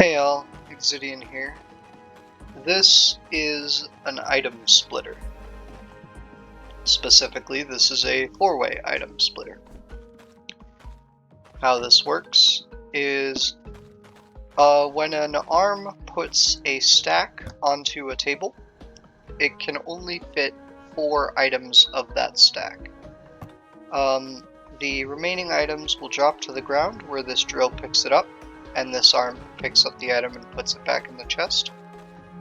Hey all, Exidian here. This is an item splitter. Specifically, this is a 4-way item splitter. How this works is when an arm puts a stack onto a table, it can only fit 4 items of that stack. The remaining items will drop to the ground where this drill picks it up, and this arm picks up the item and puts it back in the chest.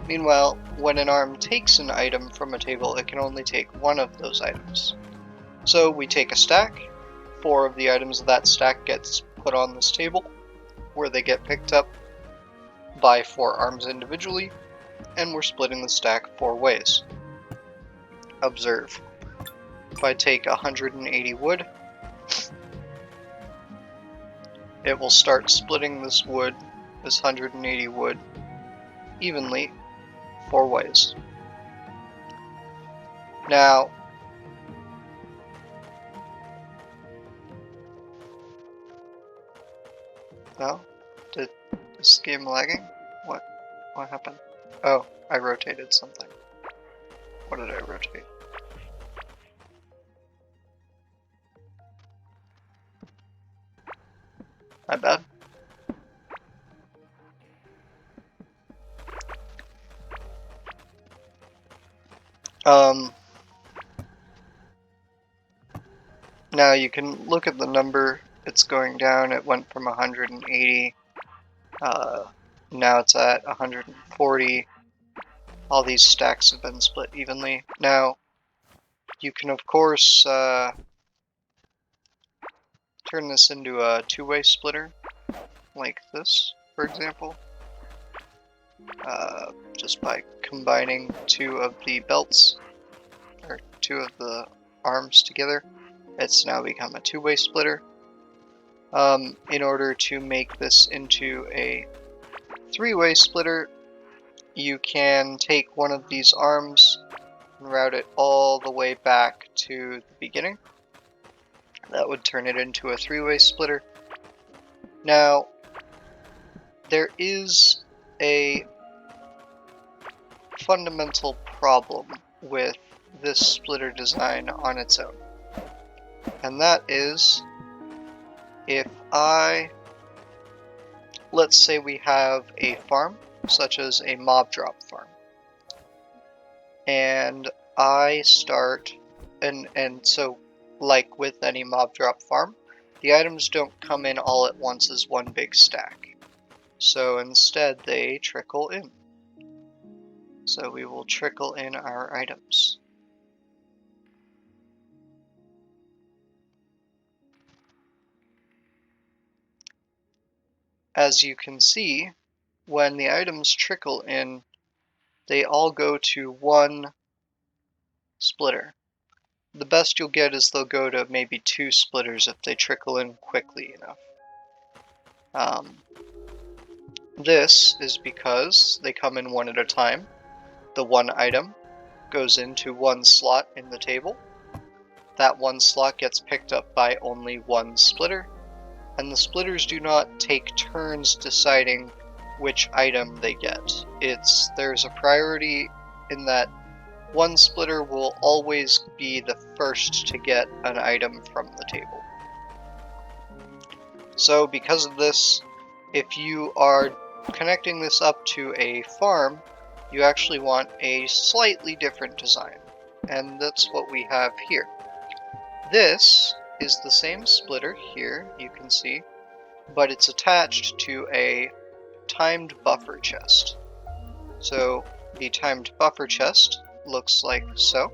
Meanwhile, when an arm takes an item from a table, it can only take one of those items. So we take a stack, 4 of the items of that stack gets put on this table, where they get picked up by 4 arms individually, and we're splitting the stack 4 ways. Observe. If I take 180 wood, it will start splitting this 180 wood, evenly 4 ways. Now, is this game lagging? What happened? Oh, I rotated something. What did I rotate? My bad. Now you can look at the number. It's going down. It went from 180. Now it's at 140. All these stacks have been split evenly. Now, you can of course turn this into a 2-way splitter, like this, for example. Just by combining 2 of the belts, or 2 of the arms together. It's now become a 2-way splitter. In order to make this into a 3-way splitter, you can take one of these arms and route it all the way back to the beginning. That would turn it into a 3-way splitter. Now, there is a fundamental problem with this splitter design on its own. And that is, let's say we have a farm, such as a mob drop farm, and I start, and so like with any mob drop farm, the items don't come in all at once as one big stack. So instead they trickle in. So we will trickle in our items. As you can see, when the items trickle in, they all go to one splitter. The best you'll get is they'll go to maybe 2 splitters if they trickle in quickly enough. This is because they come in one at a time. The one item goes into one slot in the table. That one slot gets picked up by only one splitter, and the splitters do not take turns deciding which item they get. There's a priority in that one splitter will always be the first to get an item from the table. So because of this, if you are connecting this up to a farm, you actually want a slightly different design, and that's what we have here. This is the same splitter here, you can see, but it's attached to a timed buffer chest. So the timed buffer chest looks like so.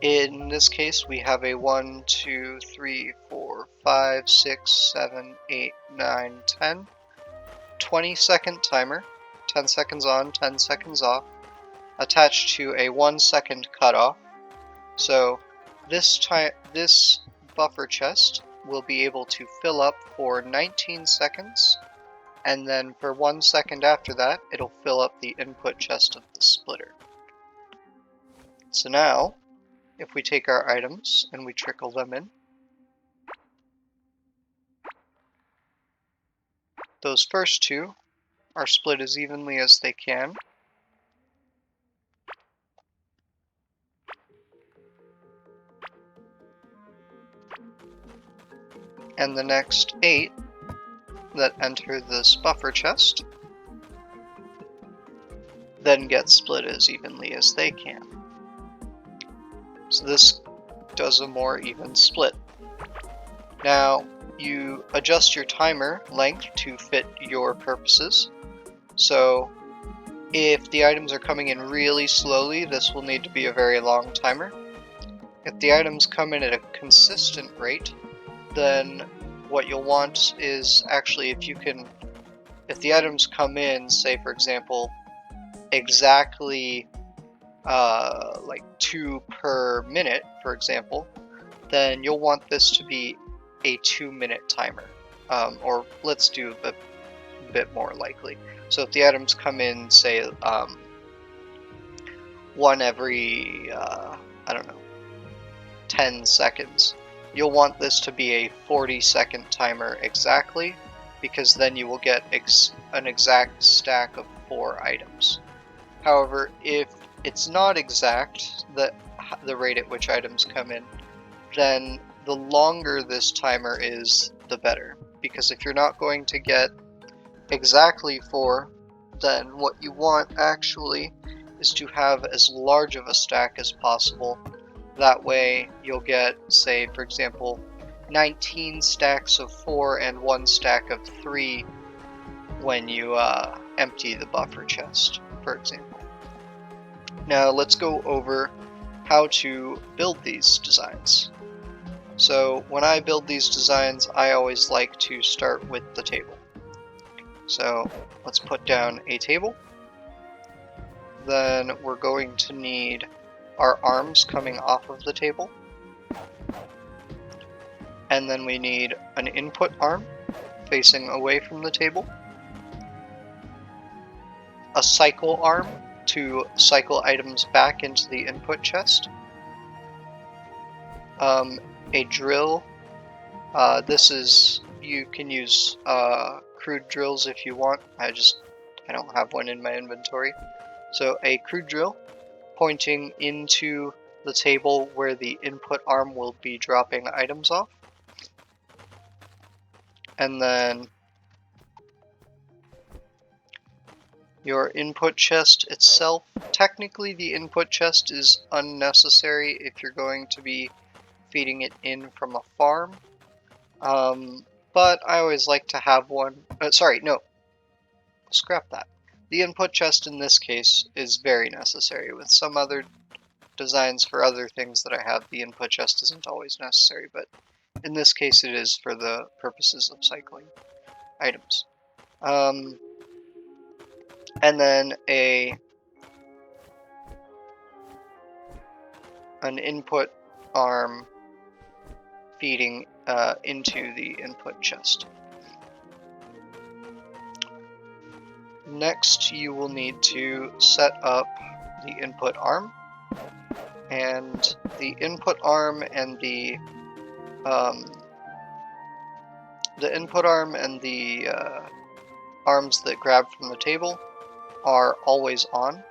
In this case, we have a 1, 2, 3, 4, 5, 6, 7, 8, 9, 10, 20-second timer, 10 seconds on, 10 seconds off, attached to a 1-second cutoff. So this buffer chest will be able to fill up for 19 seconds, and then for 1 second after that, it'll fill up the input chest of the splitter. So now, if we take our items and we trickle them in, those first two are split as evenly as they can. And the next 8 that enter this buffer chest then get split as evenly as they can. So this does a more even split. Now, you adjust your timer length to fit your purposes. So if the items are coming in really slowly, this will need to be a very long timer. If the items come in at a consistent rate, then what you'll want is actually if the items come in, say for example, exactly like 2 per minute, for example, then you'll want this to be a 2-minute timer. Or let's do a bit more likely. So if the items come in, say, one every, I don't know, 10 seconds, you'll want this to be a 40-second timer exactly, because then you will get an exact stack of 4 items. However, if it's not exact, the rate at which items come in, then the longer this timer is, the better. Because if you're not going to get exactly 4, then what you want actually is to have as large of a stack as possible. That way you'll get, say for example, 19 stacks of 4 and 1 stack of 3 when you empty the buffer chest, for example. Now let's go over how to build these designs. So when I build these designs, I always like to start with the table. So let's put down a table. Then we're going to need our arms coming off of the table. And then we need an input arm facing away from the table. A cycle arm to cycle items back into the input chest. A drill. You can use crude drills if you want. I don't have one in my inventory. So a crude drill pointing into the table where the input arm will be dropping items off. And then your input chest itself. Technically the input chest is unnecessary if you're going to be feeding it in from a farm. But I always like to have one. Sorry, no. Scrap that. The input chest in this case is very necessary. With some other designs for other things that I have, the input chest isn't always necessary, but in this case it is for the purposes of cycling items. And then an input arm feeding into the input chest. Next, you will need to set up the input arm, and the input arm and the arms that grab from the table are always on.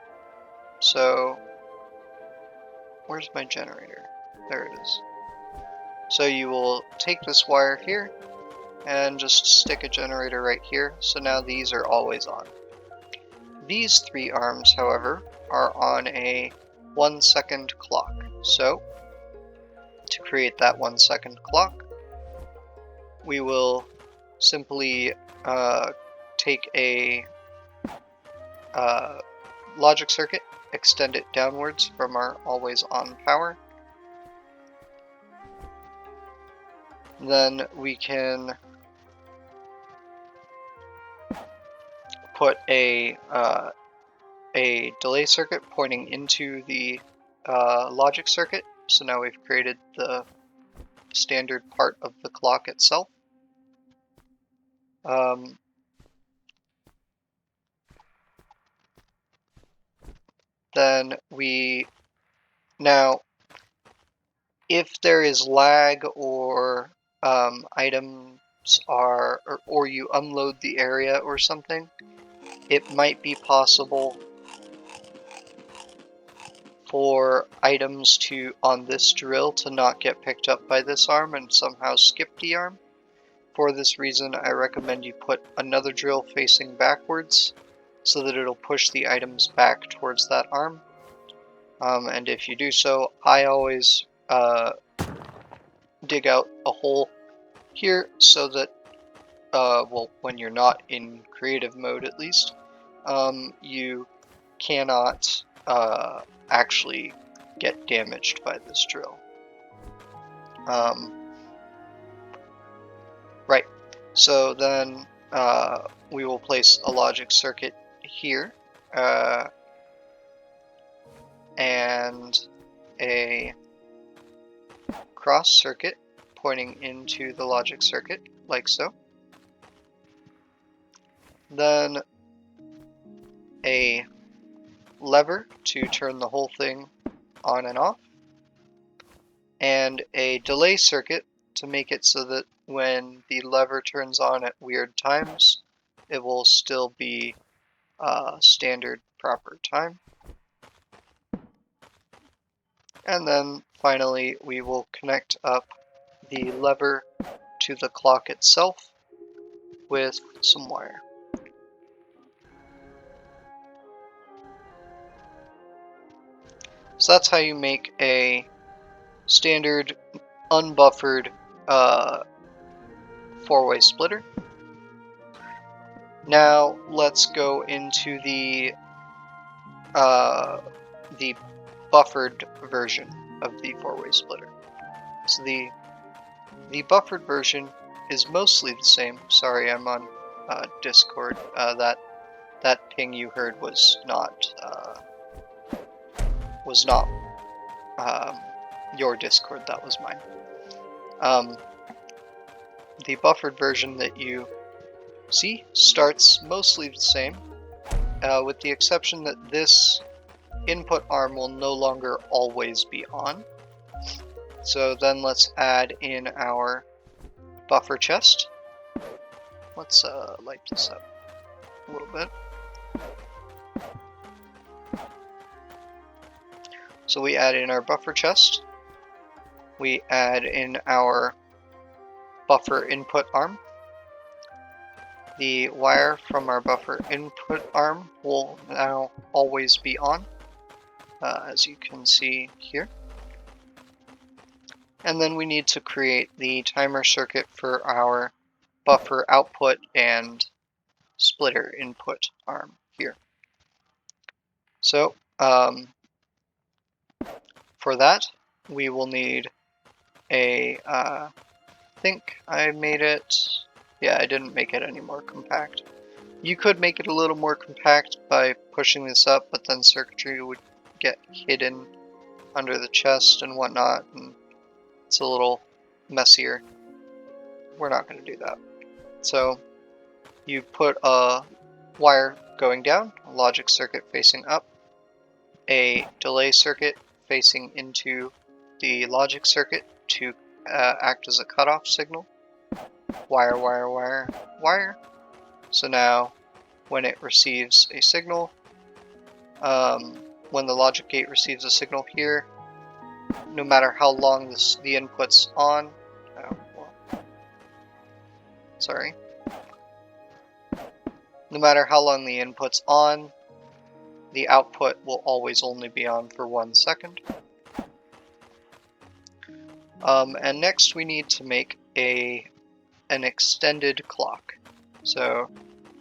So, where's my generator? There it is. So you will take this wire here and just stick a generator right here. So now these are always on. These 3 arms, however, are on a 1-second clock. So, to create that 1-second clock, we will simply take a logic circuit, extend it downwards from our always on power. Then we can put a delay circuit pointing into the logic circuit. So now we've created the standard part of the clock itself. Now, if there is lag or item items are, or you unload the area or something, it might be possible for items on this drill to not get picked up by this arm and somehow skip the arm. For this reason, I recommend you put another drill facing backwards so that it'll push the items back towards that arm. And if you do so, I always dig out a hole here so that, well, when you're not in creative mode at least, you cannot actually get damaged by this drill. Right, so then we will place a logic circuit here and a cross circuit pointing into the logic circuit, like so. Then a lever to turn the whole thing on and off, and a delay circuit to make it so that when the lever turns on at weird times, it will still be standard proper time. And then finally we will connect up the lever to the clock itself with some wire. So that's how you make a standard unbuffered four-way splitter. Now let's go into the buffered version of the four-way splitter. So the buffered version is mostly the same. Sorry, I'm on Discord. That ping you heard was not your Discord. That was mine. The buffered version that you see starts mostly the same, with the exception that this input arm will no longer always be on. So then let's add in our buffer chest. Let's light this up a little bit. So we add in our buffer chest. We add in our buffer input arm. The wire from our buffer input arm will now always be on, as you can see here. And then we need to create the timer circuit for our buffer output and splitter input arm here. So for that, we will need a, I think I made it, yeah, I didn't make it any more compact. You could make it a little more compact by pushing this up, but then circuitry would get hidden under the chest and whatnot, and it's a little messier. We're not going to do that. So you put a wire going down, a logic circuit facing up, a delay circuit facing into the logic circuit to act as a cutoff signal. Wire, wire, wire, wire. So now when it receives a signal, when the logic gate receives a signal here, no matter how long the input's on, no matter how long the input's on, the output will always only be on for 1 second. And next we need to make an extended clock. So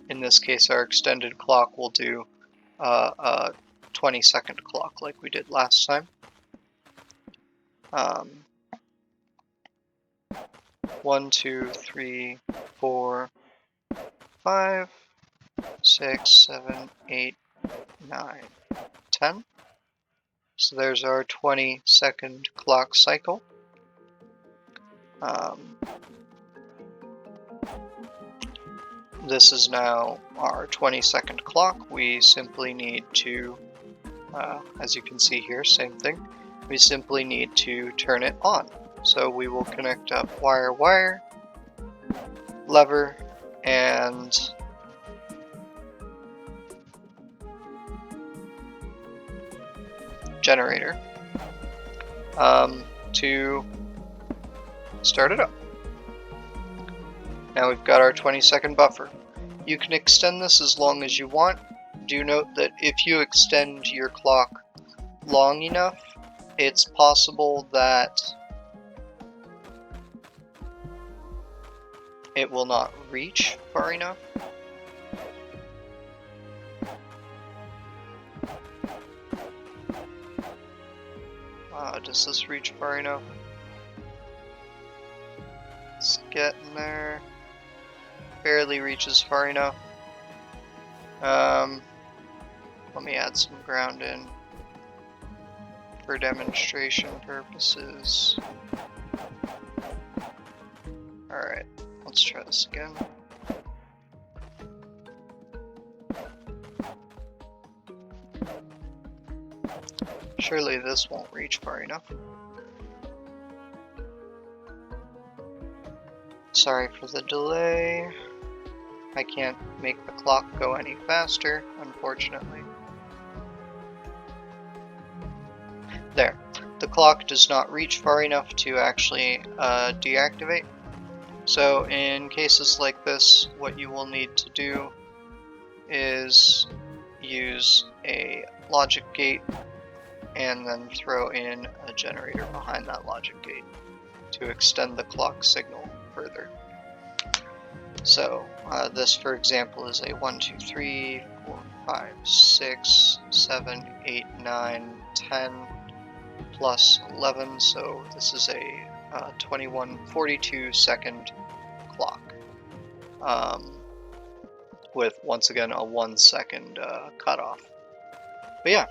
in this case our extended clock will do a 20-second clock like we did last time. 1, 2, 3, 4, 5, 6, 7, 8, 9, 10. So there's our 20-second clock cycle. This is now our 20-second clock. We simply need to, as you can see here, same thing. We simply need to turn it on. So we will connect up wire, wire, lever, and generator to start it up. Now we've got our 20-second buffer. You can extend this as long as you want. Do note that if you extend your clock long enough, it's possible that it will not reach far enough. Does this reach far enough? It's getting there. Barely reaches far enough. Let me add some ground in for demonstration purposes. Alright, let's try this again. Surely this won't reach far enough. Sorry for the delay. I can't make the clock go any faster, unfortunately. There. The clock does not reach far enough to actually deactivate. So in cases like this, what you will need to do is use a logic gate and then throw in a generator behind that logic gate to extend the clock signal further. So this, for example, is a 1, 2, 3, 4, 5, 6, 7, 8, 9, 10 plus 11. So this is a 42 second clock with, once again, a 1 second cutoff. But yeah,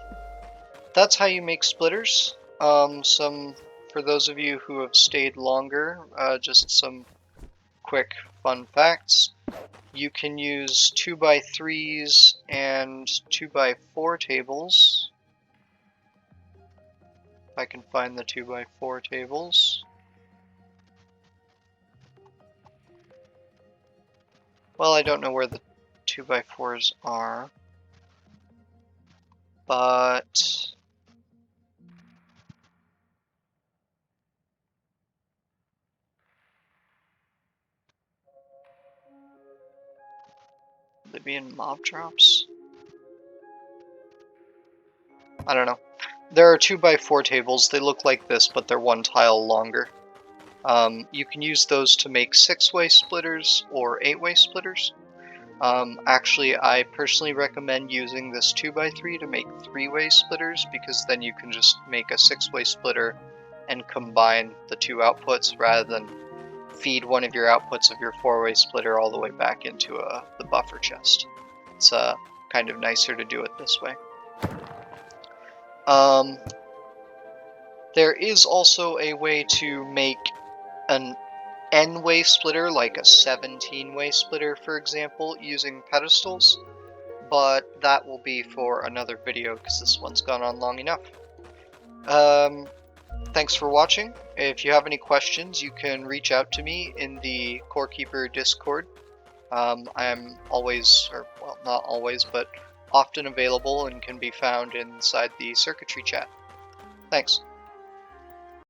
that's how you make splitters. For those of you who have stayed longer, just some quick fun facts. You can use 2x3s and 2x4 tables. If I can find the 2x4 tables. Well, I don't know where the 2x4s are, but they be in mob drops? I don't know. There are 2x4 tables. They look like this, but they're 1 tile longer. You can use those to make 6-way splitters or 8-way splitters. Actually, I personally recommend using this 2x3 to make 3-way splitters, because then you can just make a 6-way splitter and combine the 2 outputs rather than feed one of your outputs of your 4-way splitter all the way back into the buffer chest. It's kind of nicer to do it this way. There is also a way to make an n-way splitter, like a 17-way splitter, for example, using pedestals, but that will be for another video because this one's gone on long enough. Thanks for watching. If you have any questions, you can reach out to me in the CoreKeeper Discord. I'm always, or well, not always, but often available and can be found inside the circuitry chat. Thanks.